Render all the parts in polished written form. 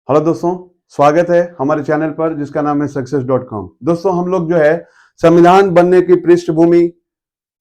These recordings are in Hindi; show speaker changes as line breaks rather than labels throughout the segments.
हेलो दोस्तों, स्वागत है हमारे चैनल पर जिसका नाम है सक्सेस.com। दोस्तों, हम लोग जो है संविधान बनने की पृष्ठभूमि,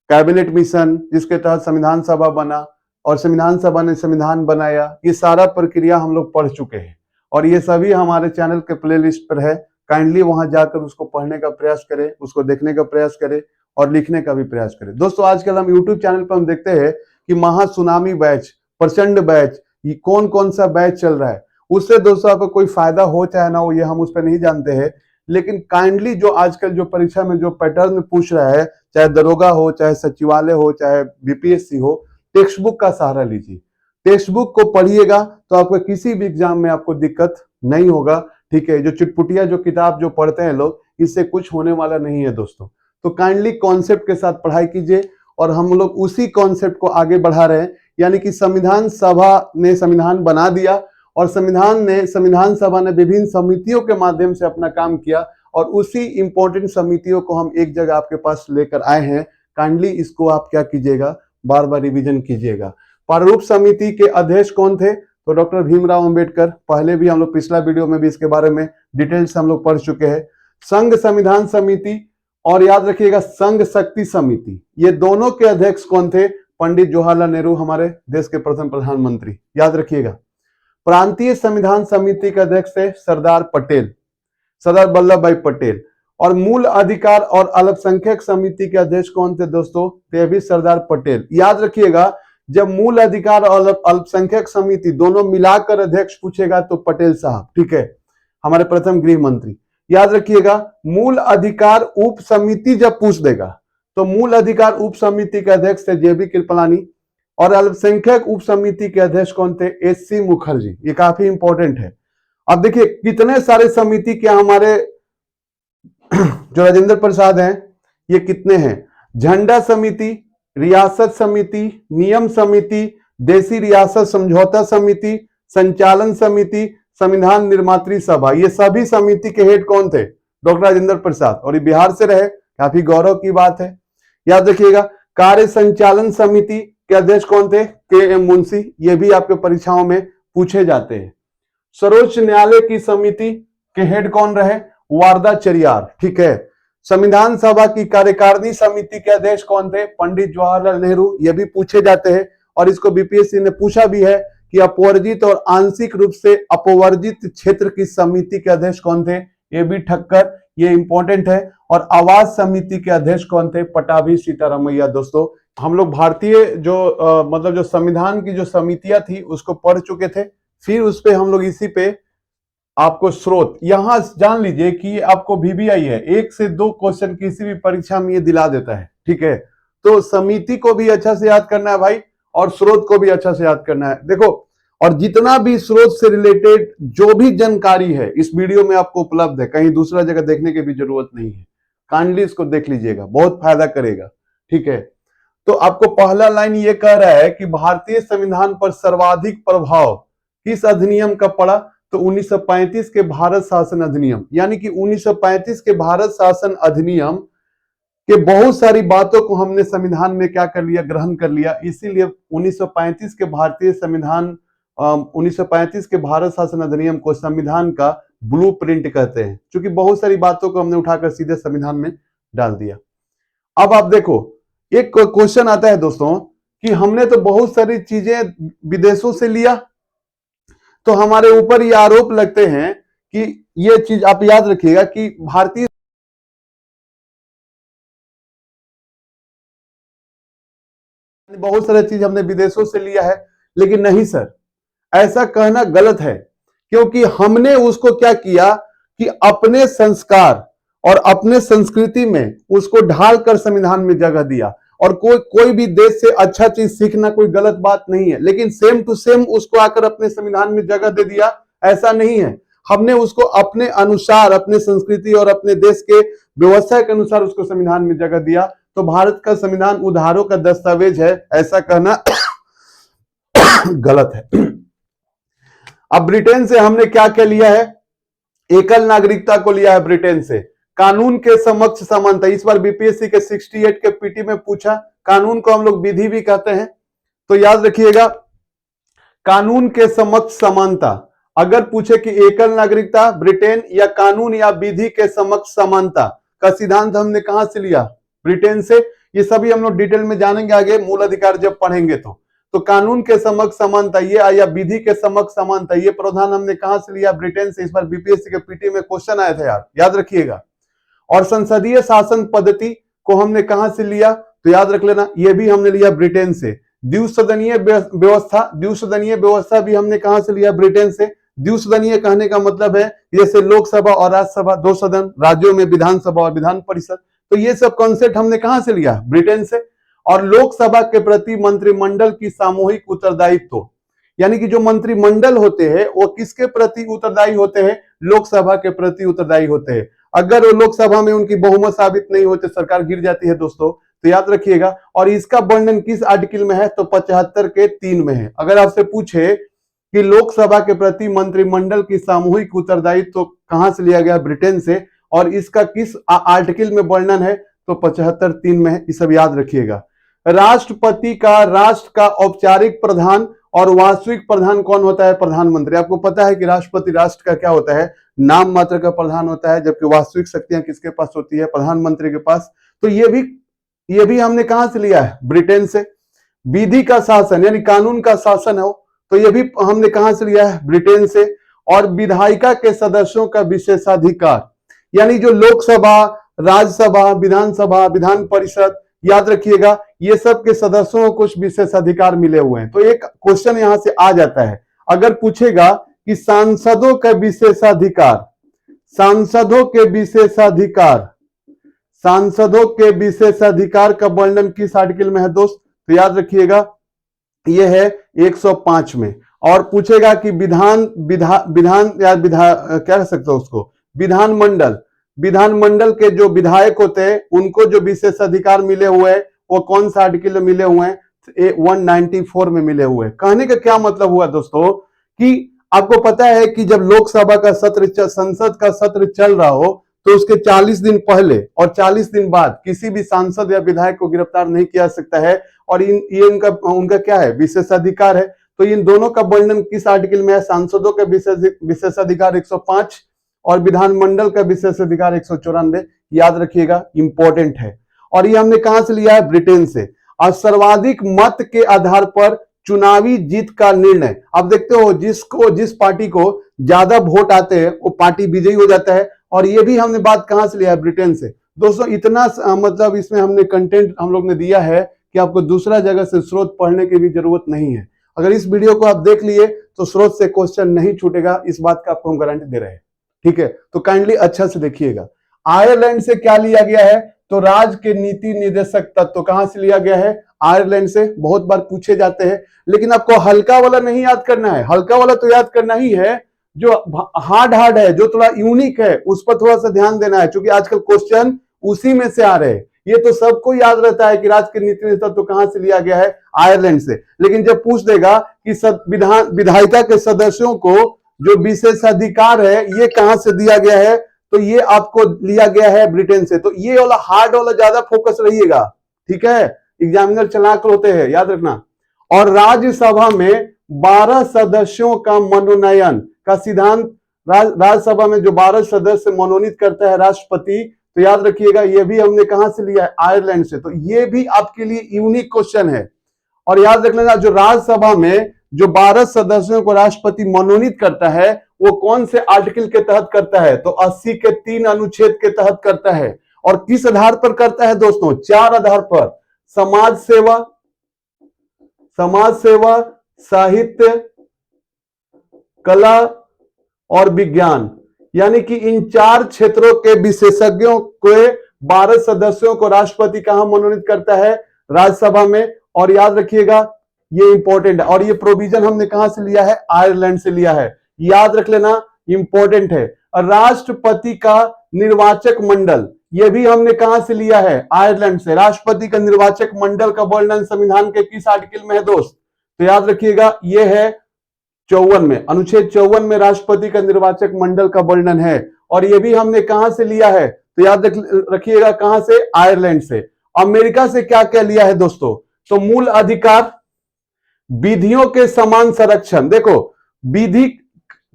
कैबिनेट मिशन जिसके तहत संविधान सभा बना और संविधान सभा ने संविधान बनाया, ये सारा प्रक्रिया हम लोग पढ़ चुके हैं और ये सभी हमारे चैनल के प्लेलिस्ट पर है। काइंडली वहां जाकर उसको पढ़ने का प्रयास करें, उसको देखने का प्रयास करें और लिखने का भी प्रयास करें। दोस्तों, आजकल हम यूट्यूब चैनल पर हम देखते हैं कि महासुनामी बैच, प्रचंड बैच, ये कौन कौन सा बैच चल रहा है। उससे दोस्तों आपको कोई फायदा हो चाहे ना हो, ये हम उस पर नहीं जानते हैं, लेकिन काइंडली जो आजकल जो परीक्षा में जो पैटर्न पूछ रहा है, चाहे दरोगा हो, चाहे सचिवालय हो, चाहे बीपीएससी हो, टेक्स्ट बुक का सहारा लीजिए। टेक्स्ट बुक को पढ़िएगा तो आपको किसी भी एग्जाम में आपको दिक्कत नहीं होगा। ठीक है, जो चुटपुटिया जो किताब जो पढ़ते हैं लोग, इससे कुछ होने वाला नहीं है दोस्तों। तो काइंडली कॉन्सेप्ट के साथ पढ़ाई कीजिए और हम लोग उसी कॉन्सेप्ट को आगे बढ़ा रहे हैं। यानी कि संविधान सभा ने संविधान बना दिया और संविधान सभा ने विभिन्न समितियों के माध्यम से अपना काम किया और उसी इंपॉर्टेंट समितियों को हम एक जगह आपके पास लेकर आए हैं। काइंडली इसको आप क्या कीजिएगा, बार बार रिवीजन कीजिएगा। प्रारूप समिति के अध्यक्ष कौन थे? तो डॉक्टर भीमराव अंबेडकर। पहले भी हम लोग पिछला वीडियो में भी इसके बारे में डिटेल से हम लोग पढ़ चुके हैं। संघ संविधान समिति और याद रखिएगा संघ शक्ति समिति, ये दोनों के अध्यक्ष कौन थे? पंडित जवाहरलाल नेहरू, हमारे देश के प्रथम प्रधानमंत्री, याद रखिएगा। प्रांतीय संविधान समिति के अध्यक्ष थे सरदार पटेल, सरदार वल्लभ भाई पटेल। और मूल अधिकार और अल्पसंख्यक समिति के अध्यक्ष कौन थे दोस्तों? ते भी सरदार पटेल। याद रखिएगा, जब मूल अधिकार और अल्पसंख्यक समिति दोनों मिलाकर अध्यक्ष पूछेगा तो पटेल साहब, ठीक है, हमारे प्रथम गृह मंत्री। याद रखिएगा, मूल अधिकार उप समिति जब पूछ देगा तो मूल अधिकार उप समिति के अध्यक्ष थे जेबी कृपलानी और अल्पसंख्यक उप समिति के अध्यक्ष कौन थे? एससी मुखर्जी। ये काफी इंपॉर्टेंट है। अब देखिए कितने सारे समिति क्या हमारे जो राजेंद्र प्रसाद हैं, ये कितने हैं? झंडा समिति, रियासत समिति, नियम समिति, देशी रियासत समझौता समिति, संचालन समिति, संविधान निर्मात्री सभा, ये सभी समिति के हेड कौन थे? डॉक्टर राजेंद्र प्रसाद। और ये बिहार से रहे, काफी गौरव की बात है। याद रखिएगा, कार्य संचालन समिति के अध्यक्ष कौन थे? के एम मुंशी। ये भी आपके परीक्षाओं में पूछे जाते हैं। सर्वोच्च न्यायालय की समिति के हेड कौन रहे? वारदाचार्य, ठीक है। संविधान सभा की कार्यकारिणी समिति के अध्यक्ष कौन थे? पंडित जवाहरलाल नेहरू। ये भी पूछे जाते हैं और इसको बीपीएससी ने पूछा भी है कि अपवर्जित और आंशिक रूप से अपवर्जित क्षेत्र की समिति के अध्यक्ष कौन थे? ये भी ठक्कर, ये इंपॉर्टेंट है। और आवास समिति के अध्यक्ष कौन थे? पटाभी सीतारामैया। दोस्तों, हम लोग भारतीय जो मतलब जो संविधान की जो समितियां थी उसको पढ़ चुके थे। फिर उस पे हम लोग इसी पे आपको स्रोत, यहां जान लीजिए कि ये आपको VBI है, 1 से 2 क्वेश्चन किसी भी परीक्षा में ये दिला देता है, ठीक है। तो समिति को भी अच्छा से याद करना है भाई और स्रोत को भी अच्छा से याद करना है। देखो, और जितना भी स्रोत से रिलेटेड जो भी जानकारी है इस वीडियो में आपको उपलब्ध है, कहीं दूसरा जगह देखने की भी जरूरत नहीं है। काइंडली इसको देख लीजिएगा, बहुत फायदा करेगा, ठीक है। तो आपको पहला लाइन ये कह रहा है कि भारतीय संविधान पर सर्वाधिक प्रभाव किस अधिनियम का पड़ा? तो 1935 के भारत शासन अधिनियम। यानी कि 1935 के भारत शासन अधिनियम के बहुत सारी बातों को हमने संविधान में क्या कर लिया, ग्रहण कर लिया। इसीलिए 1935 के भारतीय संविधान 1935 के भारत शासन अधिनियम को संविधान का ब्लूप्रिंट कहते हैं, क्योंकि बहुत सारी बातों को हमने उठाकर सीधे संविधान में डाल दिया। अब आप देखो, एक क्वेश्चन आता है दोस्तों कि हमने तो बहुत सारी चीजें विदेशों से लिया, तो हमारे ऊपर ये आरोप लगते हैं कि ये चीज आप याद रखिएगा कि भारतीय बहुत सारी चीज हमने विदेशों से लिया है। लेकिन नहीं सर, ऐसा कहना गलत है, क्योंकि हमने उसको क्या किया कि अपने संस्कार और अपने संस्कृति में उसको ढालकर संविधान में जगह दिया। और कोई भी देश से अच्छा चीज सीखना कोई गलत बात नहीं है, लेकिन सेम टू सेम उसको आकर अपने संविधान में जगह दे दिया, ऐसा नहीं है। हमने उसको अपने अनुसार, अपने संस्कृति और अपने देश के व्यवस्था के अनुसार उसको संविधान में जगह दिया। तो भारत का संविधान उधारों का दस्तावेज है, ऐसा कहना गलत है। अब ब्रिटेन से हमने क्या क्या लिया है? एकल नागरिकता को लिया है ब्रिटेन से। कानून के समक्ष समानता, इस बार बीपीएससी के 68 के पीटी में पूछा। कानून को हम लोग विधि भी कहते हैं, तो याद रखिएगा, कानून के समक्ष समानता अगर पूछे कि एकल नागरिकता, ब्रिटेन, या कानून या विधि के समक्ष समानता का सिद्धांत हमने कहां से लिया? ब्रिटेन से। ये सभी हम लोग डिटेल में जानेंगे आगे मूल अधिकार जब पढ़ेंगे तो कानून के समक्ष समानता ये या विधि के समक्ष समानता ये प्रावधान हमने कहां से लिया? ब्रिटेन से। इस बार बीपीएससी के पीटी में क्वेश्चन आया था यार, याद रखिएगा। और संसदीय शासन पद्धति को हमने कहां से लिया? तो याद रख लेना, ये भी हमने लिया ब्रिटेन से। द्विसदनीय व्यवस्था भी हमने कहां से लिया? ब्रिटेन से। द्विसदनीय कहने का मतलब है जैसे लोकसभा और राज्यसभा, 2 सदन, राज्यों में विधानसभा और विधान परिषद, तो ये सब कॉन्सेप्ट हमने कहां से लिया? ब्रिटेन से। और लोकसभा के प्रति मंत्रिमंडल की सामूहिक उत्तरदायित्व, यानी कि जो मंत्रिमंडल होते हैं वो किसके प्रति उत्तरदायी होते हैं? लोकसभा के प्रति उत्तरदायी होते हैं। अगर वो लोकसभा में उनकी बहुमत साबित नहीं होते, सरकार गिर जाती है दोस्तों, तो याद रखिएगा। और इसका वर्णन किस आर्टिकल में है? तो 75 के 3 में है। अगर आपसे पूछे कि लोकसभा के प्रति मंत्रिमंडल की सामूहिक उत्तरदायित्व तो कहां से लिया गया? ब्रिटेन से। और इसका किस आर्टिकल में वर्णन है? तो 75(3) में है। ये सब याद रखिएगा। राष्ट्रपति का राष्ट्र का औपचारिक प्रधान और वास्तविक प्रधान कौन होता है? प्रधानमंत्री। आपको पता है कि राष्ट्रपति राष्ट्र का क्या होता है? नाम मात्र का प्रधान होता है, जबकि वास्तविक शक्तियां किसके पास होती है? प्रधानमंत्री के पास। तो ये भी हमने कहां से लिया है? ब्रिटेन से। विधि का शासन यानी कानून का शासन हो, तो ये भी हमने कहां से लिया है? ब्रिटेन से। और विधायिका के सदस्यों का विशेषाधिकार, यानी जो लोकसभा, राज्यसभा, विधानसभा, विधान परिषद, याद रखिएगा, ये सब के सदस्यों को कुछ विशेषाधिकार मिले हुए हैं। तो एक क्वेश्चन यहां से आ जाता है, अगर पूछेगा कि सांसदों के विशेषाधिकार, सांसदों के विशेषाधिकार का वर्णन किस आर्टिकल में है दोस्त? तो याद रखिएगा, यह है 105 में। और पूछेगा कि क्या कह सकते हो उसको? विधानमंडल के जो विधायक होते हैं उनको जो विशेष अधिकार मिले हुए हैं वो कौन सा आर्टिकल में मिले हुए हैं? 194 में मिले हुए हैं। कहने का क्या मतलब हुआ दोस्तों कि आपको पता है कि जब लोकसभा का सत्र, संसद का सत्र चल रहा हो, तो उसके 40 दिन पहले और 40 दिन बाद किसी भी सांसद या विधायक को गिरफ्तार नहीं किया सकता है। और ये उनका क्या है? विशेषाधिकार है। तो इन दोनों का वर्णन किस आर्टिकल में है? सांसदों का विशेषाधिकार 105 और विधानमंडल का विशेषाधिकार 194। याद रखिएगा, इंपॉर्टेंट है। और ये हमने कहां से लिया है? ब्रिटेन से। और सर्वाधिक मत के आधार पर चुनावी जीत का निर्णय, आप देखते हो जिस पार्टी को ज्यादा वोट आते हैं वो पार्टी विजयी हो जाता है। और ये भी हमने बात कहां से लिया है? ब्रिटेन से। दोस्तों इतना मतलब इसमें हमने कंटेंट हम लोग ने दिया है कि आपको दूसरा जगह से स्रोत पढ़ने की भी जरूरत नहीं है। अगर इस वीडियो को आप देख लिए तो स्रोत से क्वेश्चन नहीं छूटेगा, इस बात का आपको हम गारंटी दे रहे हैं। ठीक है, तो काइंडली अच्छा से देखिएगा। आयरलैंड से क्या लिया गया है? तो राज्य के नीति निर्देशक तत्व कहां से लिया गया है? आयरलैंड से। बहुत बार पूछे जाते हैं, लेकिन आपको हल्का वाला नहीं याद करना है। हल्का वाला तो याद करना ही है, जो हार्ड है, जो थोड़ा यूनिक है, उस पर थोड़ा सा ध्यान देना है, क्योंकि आजकल क्वेश्चन उसी में से आ रहे हैं। ये तो सबको याद रहता है कि राज्य के नीति निर्देशक तत्व कहां से लिया गया है? आयरलैंड से। लेकिन जब पूछ देगा कि विधायिका के सदस्यों को जो विशेषाधिकार है ये कहां से दिया गया है, तो ये आपको लिया गया है ब्रिटेन से। तो ये वाला हार्ड वाला ज्यादा फोकस रहिएगा, ठीक है? एग्जामिनर चालाक होते हैं, याद रखना। और राज्यसभा में 12 सदस्यों का मनोनयन का सिद्धांत, राज्यसभा में जो 12 सदस्य मनोनीत करता है राष्ट्रपति, तो याद रखिएगा ये भी हमने कहां से लिया है? आयरलैंड से। तो ये भी आपके लिए यूनिक क्वेश्चन है। और याद रख लेना, जो राज्यसभा में जो 12 सदस्यों को राष्ट्रपति मनोनीत करता है वो कौन से आर्टिकल के तहत करता है? तो 80 के 3 अनुच्छेद के तहत करता है। और किस आधार पर करता है दोस्तों? 4 आधार पर: समाज सेवा, साहित्य, कला और विज्ञान। यानी कि इन 4 क्षेत्रों के विशेषज्ञों के 12 सदस्यों को राष्ट्रपति कहां मनोनीत करता है? राज्यसभा में। और याद रखिएगा ये इंपॉर्टेंट है। और ये प्रोविजन हमने कहां से लिया है? आयरलैंड से लिया है। याद रख लेना, इंपॉर्टेंट है। राष्ट्रपति का निर्वाचक मंडल, ये भी हमने कहां से लिया है? आयरलैंड से। राष्ट्रपति का निर्वाचक मंडल का वर्णन संविधान के किस आर्टिकल में है दोस्त? तो याद रखिएगा ये है 54 में, अनुच्छेद 54 में राष्ट्रपति का निर्वाचक मंडल का वर्णन है। और ये भी हमने कहां से लिया है? तो याद रखिएगा कहां से? आयरलैंड से। अमेरिका से क्या क्या लिया है दोस्तों? तो मूल अधिकार, विधियों के समान संरक्षण। देखो, विधि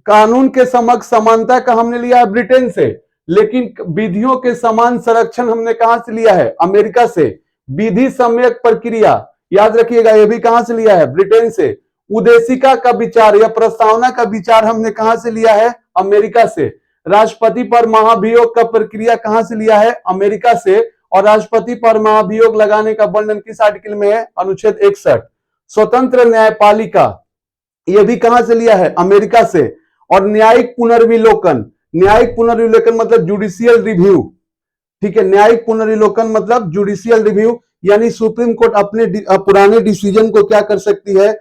कानून के समक्ष समानता का हमने लिया है ब्रिटेन से, लेकिन विधियों के समान संरक्षण हमने कहां से लिया है? अमेरिका से। विधि सम्यक प्रक्रिया, याद रखिएगा, यह भी कहां से लिया है? ब्रिटेन से। उदेशिका का विचार या प्रस्तावना का विचार हमने कहां से लिया है? अमेरिका से। राष्ट्रपति पर महाभियोग का प्रक्रिया कहां से लिया है? अमेरिका से। और राष्ट्रपति पर महाभियोग लगाने का वर्णन किस आर्टिकल में है? अनुच्छेद 61। स्वतंत्र न्यायपालिका, यह भी कहां से लिया है? अमेरिका से। और न्यायिक पुनर्विलोकन, न्यायिक पुनर्विलोकन मतलब जुडिशियल रिव्यू, ठीक है, न्यायिक पुनर्विलोकन मतलब जुडिशियल रिव्यू, यानी सुप्रीम कोर्ट अपने पुराने डिसीजन को क्या कर सकती है?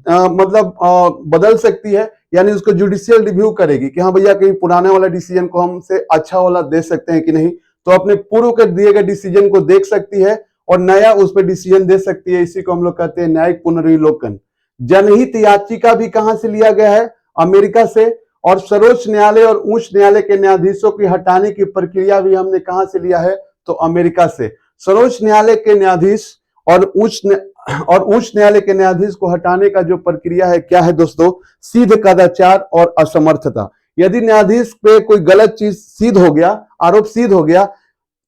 बदल सकती है, यानी उसको जुडिशियल रिव्यू करेगी कि हाँ भैया कहीं पुराने वाला डिसीजन को हमसे अच्छा वाला दे सकते हैं कि नहीं, तो अपने पूर्व के दिए गए डिसीजन को देख सकती है और नया उस पर डिसीजन दे सकती है। इसी को हम लोग कहते हैं न्यायिक पुनर्विलोकन। जनहित याचिका भी कहां से लिया गया है? अमेरिका से। और सर्वोच्च न्यायालय और उच्च न्यायालय के न्यायाधीशों की हटाने की प्रक्रिया भी हमने कहां से लिया है? तो अमेरिका से। सर्वोच्च न्यायालय के न्यायाधीश और उच्च न्यायालय के न्यायाधीश को हटाने का जो प्रक्रिया है क्या है दोस्तों? सिद्ध कदाचार और असमर्थता। यदि न्यायाधीश पे कोई गलत चीज सिद्ध हो गया, आरोप सिद्ध हो गया,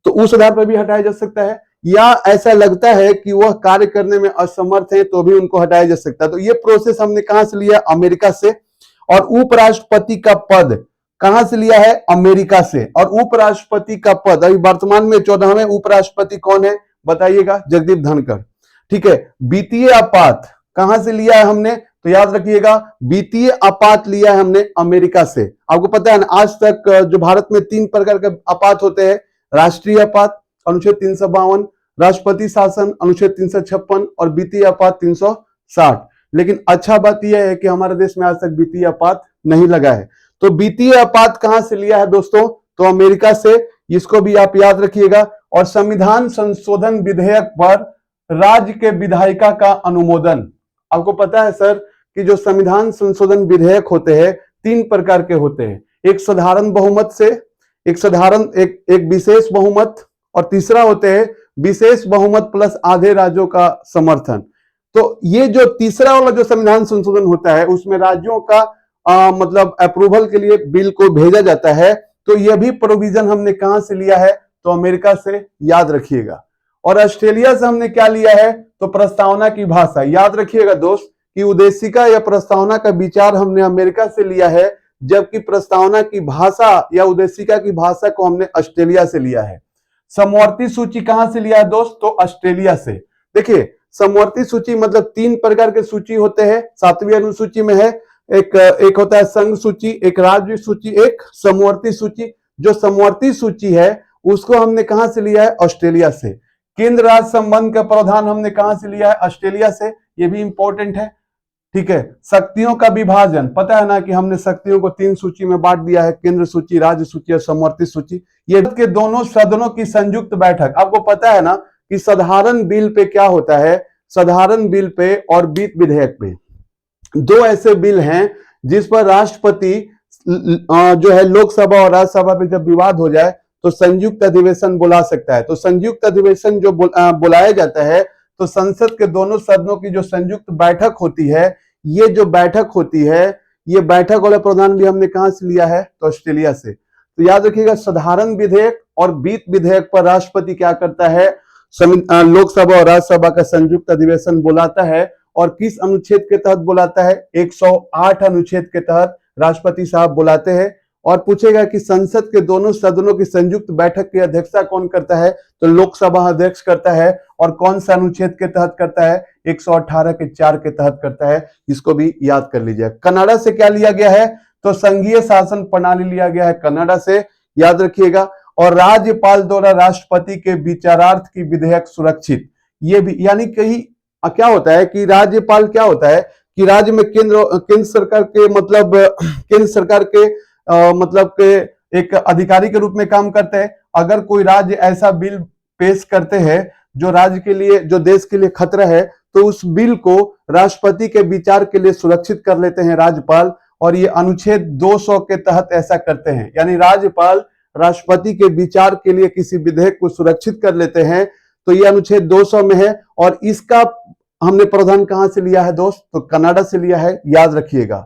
तो उस आधार पर भी हटाया जा सकता है, या ऐसा लगता है कि वह कार्य करने में असमर्थ है तो भी उनको हटाया जा सकता है। तो ये प्रोसेस हमने कहां से लिया? अमेरिका से। और उपराष्ट्रपति का पद कहां से लिया है? अमेरिका से। और उपराष्ट्रपति का पद अभी वर्तमान में 14वें उपराष्ट्रपति कौन है? बताइएगा, जगदीप धनखड़, ठीक है। वित्तीय आपात कहां से लिया है हमने? तो याद रखिएगा, वित्तीय आपात लिया है हमने अमेरिका से। आपको पता है ना, आज तक जो भारत में 3 प्रकार के आपात होते हैं, राष्ट्रीय आपात अनुच्छेद 352, राष्ट्रपति शासन अनुच्छेद 356 और वित्तीय आपात 360। लेकिन अच्छा बात यह है कि हमारे देश में आज तक वित्तीय आपात नहीं लगा है। तो वित्तीय आपात कहां से लिया है दोस्तों? तो अमेरिका से। इसको भी आप याद रखिएगा। और संविधान संशोधन विधेयक पर राज्य के विधायिका का अनुमोदन। आपको पता है सर कि जो संविधान संशोधन विधेयक होते हैं 3 प्रकार के होते हैं, एक साधारण बहुमत से, एक विशेष बहुमत, और तीसरा होते हैं विशेष बहुमत प्लस आधे राज्यों का समर्थन। तो ये जो तीसरा वाला जो संविधान संशोधन होता है उसमें राज्यों का मतलब अप्रूवल के लिए बिल को भेजा जाता है। तो यह भी प्रोविजन हमने कहां से लिया है? तो अमेरिका से, याद रखिएगा। और ऑस्ट्रेलिया से हमने क्या लिया है? तो प्रस्तावना की भाषा। याद रखिएगा दोस्त कि उद्देशिका या प्रस्तावना का विचार हमने अमेरिका से लिया है, जबकि प्रस्तावना की भाषा या उद्देशिका की भाषा को हमने ऑस्ट्रेलिया से लिया है। समवर्ती सूची कहां से लिया है दोस्त? तो ऑस्ट्रेलिया से। देखिए, समवर्ती सूची मतलब 3 प्रकार के सूची होते हैं, 7वीं अनुसूची में है। एक होता है संघ सूची, एक राज्य सूची, एक समवर्ती सूची। जो समवर्ती सूची है उसको हमने कहां से लिया है? ऑस्ट्रेलिया से। केंद्र राज्य संबंध का प्रावधान हमने कहां से लिया है? ऑस्ट्रेलिया से। ये भी इंपॉर्टेंट है, ठीक है। शक्तियों का विभाजन, पता है ना कि हमने शक्तियों को 3 सूची में बांट दिया है, केंद्र सूची, राज्य सूची और समवर्ती सूची। ये के दोनों सदनों की संयुक्त बैठक। आपको पता है ना कि साधारण बिल पे क्या होता है? साधारण बिल पे और वित्त विधेयक पे 2 ऐसे बिल हैं जिस पर राष्ट्रपति जो है लोकसभा और राज्यसभा में जब विवाद हो जाए तो संयुक्त अधिवेशन बुला सकता है। तो संयुक्त अधिवेशन जो बुलाया जाता है, तो संसद के दोनों सदनों की जो संयुक्त बैठक होती है, ये जो बैठक होती है, ये बैठक वाला प्रावधान भी हमने कहां से लिया है? तो ऑस्ट्रेलिया से। तो याद रखिएगा, साधारण विधेयक और वित्त विधेयक पर राष्ट्रपति क्या करता है? लोकसभा और राज्यसभा का संयुक्त अधिवेशन बुलाता है। और किस अनुच्छेद के तहत बुलाता है? 108 अनुच्छेद के तहत राष्ट्रपति साहब बुलाते हैं। और पूछेगा कि संसद के दोनों सदनों की संयुक्त बैठक की अध्यक्षता कौन करता है? तो लोकसभा अध्यक्ष करता है। और कौन सा अनुच्छेद के तहत करता है? 118 के 4 के तहत करता है। इसको भी याद कर लीजिए। कनाडा से क्या लिया गया है? तो संघीय शासन प्रणाली लिया गया है कनाडा से, याद रखिएगा। और राज्यपाल द्वारा राष्ट्रपति के विचारार्थ की विधेयक सुरक्षित, ये भी, यानी कहीं क्या होता है कि राज्यपाल क्या होता है कि राज्य में केंद्र सरकार के मतलब के एक अधिकारी के रूप में काम करते हैं। अगर कोई राज्य ऐसा बिल पेश करते हैं जो राज्य के लिए, जो देश के लिए खतरा है, तो उस बिल को राष्ट्रपति के विचार के लिए सुरक्षित कर लेते हैं राज्यपाल। और ये अनुच्छेद 200 के तहत ऐसा करते हैं, यानी राज्यपाल राष्ट्रपति के विचार के लिए किसी विधेयक को सुरक्षित कर लेते हैं। तो ये अनुच्छेद 200 में है। और इसका हमने प्रावधान कहां से लिया है दोस्त? तो कनाडा से लिया है, याद रखिएगा,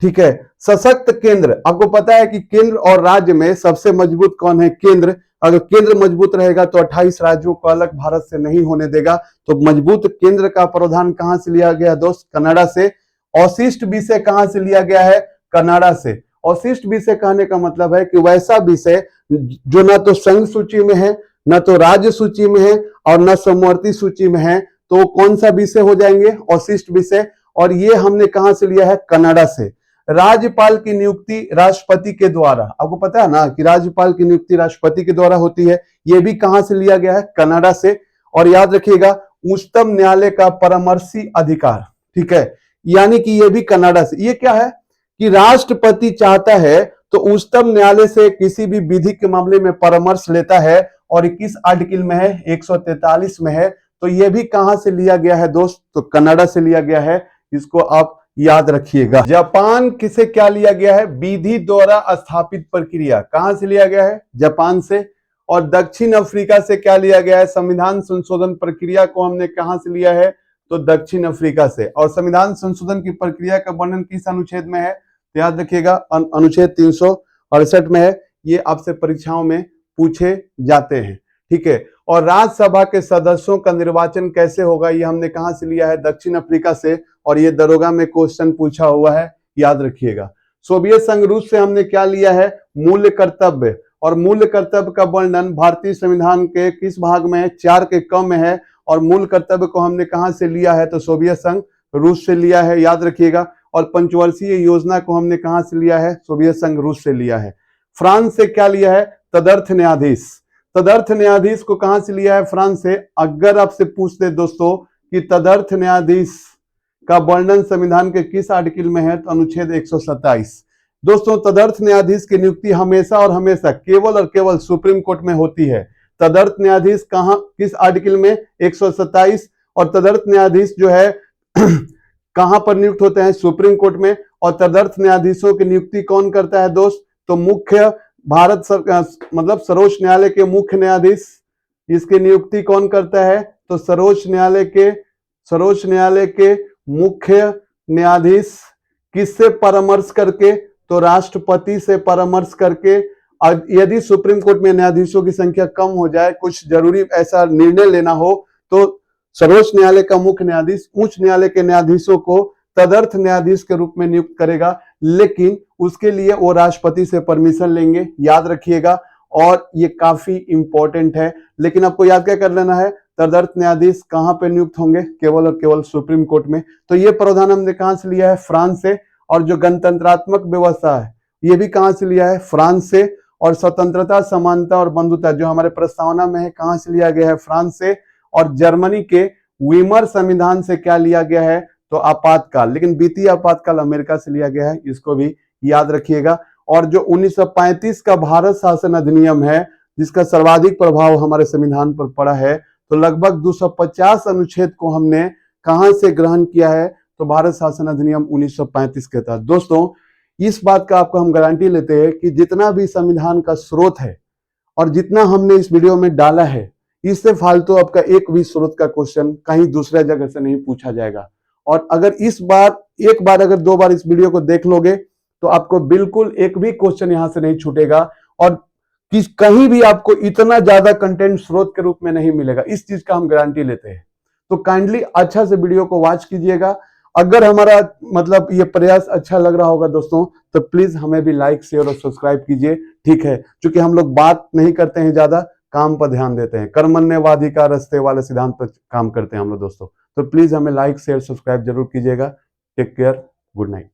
ठीक है। सशक्त केंद्र, आपको पता है कि केंद्र और राज्य में सबसे मजबूत कौन है? केंद्र। अगर केंद्र मजबूत रहेगा तो 28 राज्यों को अलग भारत से नहीं होने देगा। तो मजबूत केंद्र का प्रावधान कहां से लिया गया दोस्त? कनाडा से। अवशिष्ट विषय कहां से लिया गया है? कनाडा से। अवशिष्ट विषय कहने का मतलब है कि वैसा विषय जो ना तो संघ सूची में है, न तो राज्य सूची में है और न समवर्ती सूची में है, तो कौन सा विषय हो जाएंगे? अवशिष्ट विषय। और ये हमने कहां से लिया है? कनाडा से। राज्यपाल की नियुक्ति राष्ट्रपति के द्वारा, आपको पता है ना कि राज्यपाल की नियुक्ति राष्ट्रपति के द्वारा होती है। ये भी कहां से लिया गया है? कनाडा से। और याद रखिएगा, उच्चतम न्यायालय का परामर्शी अधिकार, ठीक है, यानी कि ये भी कनाडा से। ये क्या है कि राष्ट्रपति चाहता है तो उच्चतम न्यायालय से किसी भी विधि के मामले में परामर्श लेता है, और 21 आर्टिकल में है, 143 में है। तो यह भी कहां से लिया गया है दोस्त? तो कनाडा से लिया गया है। इसको आप याद रखिएगा। जापान किसे क्या लिया गया है? विधि द्वारा स्थापित प्रक्रिया। कहां से लिया गया है? जापान से। और दक्षिण अफ्रीका से क्या लिया गया है? संविधान संशोधन प्रक्रिया को हमने कहां से लिया है? तो दक्षिण अफ्रीका से। और संविधान संशोधन की प्रक्रिया का वर्णन किस अनुच्छेद में है? तो याद रखिएगा, अनुच्छेद 368 में है। ये आपसे परीक्षाओं में पूछे जाते हैं, ठीक है। और राज्यसभा के सदस्यों का निर्वाचन कैसे होगा? ये हमने कहां से लिया है? दक्षिण अफ्रीका से। और ये दरोगा में क्वेश्चन पूछा हुआ है, याद रखिएगा। सोवियत संघ रूस से हमने क्या लिया है? मूल्य कर्तव्य। और मूल्य कर्तव्य का वर्णन भारतीय संविधान के किस भाग में है? 4 के क में है। और मूल कर्तव्य को हमने कहां से लिया है? तो सोवियत संघ रूस से लिया है, याद रखिएगा। और पंचवर्षीय योजना को हमने कहां से लिया है? सोवियत संघ रूस से लिया है। फ्रांस से क्या लिया है? तदर्थ न्यायाधीश। तदर्थ न्यायाधीश को कहां से लिया है? फ्रांस से। अगर आपसे पूछते दोस्तों कि तदर्थ न्यायाधीश का वर्णन संविधान के किस आर्टिकल में है? तो अनुच्छेद 127। दोस्तों, तदर्थ न्यायाधीश की नियुक्ति हमेशा और हमेशा केवल और केवल सुप्रीम कोर्ट में होती है। तदर्थ न्यायाधीश कहां, किस आर्टिकल में? 127। और तदर्थ न्यायाधीश जो है कहां पर नियुक्त होते हैं? सुप्रीम कोर्ट में। और तदर्थ न्यायाधीशों की नियुक्ति कौन करता है दोस्त? तो मुख्य भारत सरकार, मतलब सर्वोच्च न्यायालय के मुख्य न्यायाधीश, इसकी नियुक्ति कौन करता है? तो सर्वोच्च न्यायालय के मुख्य न्यायाधीश। किससे परामर्श करके? तो राष्ट्रपति से परामर्श करके। यदि सुप्रीम कोर्ट में न्यायाधीशों की संख्या कम हो जाए, कुछ जरूरी ऐसा निर्णय लेना हो, तो सर्वोच्च न्यायालय का मुख्य न्यायाधीश उच्च न्यायालय के न्यायाधीशों को तदर्थ न्यायाधीश के रूप में नियुक्त करेगा, लेकिन उसके लिए वो राष्ट्रपति से परमिशन लेंगे, याद रखिएगा। और ये काफी इंपॉर्टेंट है। लेकिन आपको याद क्या कर लेना है? तदर्थ न्यायाधीश कहां पे नियुक्त होंगे? केवल और केवल सुप्रीम कोर्ट में। तो ये प्रावधान हमने कहां से लिया है? फ्रांस से। और जो गणतंत्रात्मक व्यवस्था है, ये भी कहां से लिया है? फ्रांस से। और स्वतंत्रता, समानता और बंधुता जो हमारे प्रस्तावना में है, कहां से लिया गया है? फ्रांस से। और जर्मनी के वीमर संविधान से क्या लिया गया है? तो आपातकाल, लेकिन वित्तीय आपातकाल अमेरिका से लिया गया है, इसको भी याद रखिएगा। और जो 1935 का भारत शासन अधिनियम है, जिसका सर्वाधिक प्रभाव हमारे संविधान पर पड़ा है, तो लगभग 250 अनुच्छेद को हमने कहां से ग्रहण किया है? तो भारत शासन अधिनियम 1935 के तहत। दोस्तों, इस बात का आपको हम गारंटी लेते हैं कि जितना भी संविधान का स्रोत है और जितना हमने इस वीडियो में डाला है, इससे फालतू आपका एक भी स्रोत का क्वेश्चन कहीं दूसरे जगह से नहीं पूछा जाएगा। और अगर एक बार अगर 2 बार इस वीडियो को देख लोगे, तो आपको बिल्कुल एक भी क्वेश्चन यहां से नहीं छूटेगा। और कहीं भी आपको इतना ज्यादा कंटेंट स्रोत के रूप में नहीं मिलेगा, इस चीज का हम गारंटी लेते हैं। तो काइंडली अच्छा से वीडियो को वॉच कीजिएगा। अगर हमारा मतलब ये प्रयास अच्छा लग रहा होगा दोस्तों, तो प्लीज हमें भी लाइक, शेयर और सब्सक्राइब कीजिए, ठीक है। क्योंकि हम लोग बात नहीं करते हैं ज्यादा, काम पर ध्यान देते हैं। कर्मण्येवाधिकार रस्ते वाले सिद्धांत पर काम करते हैं हम लोग दोस्तों। तो प्लीज हमें लाइक, शेयर, सब्सक्राइब जरूर कीजिएगा। Take care, good night.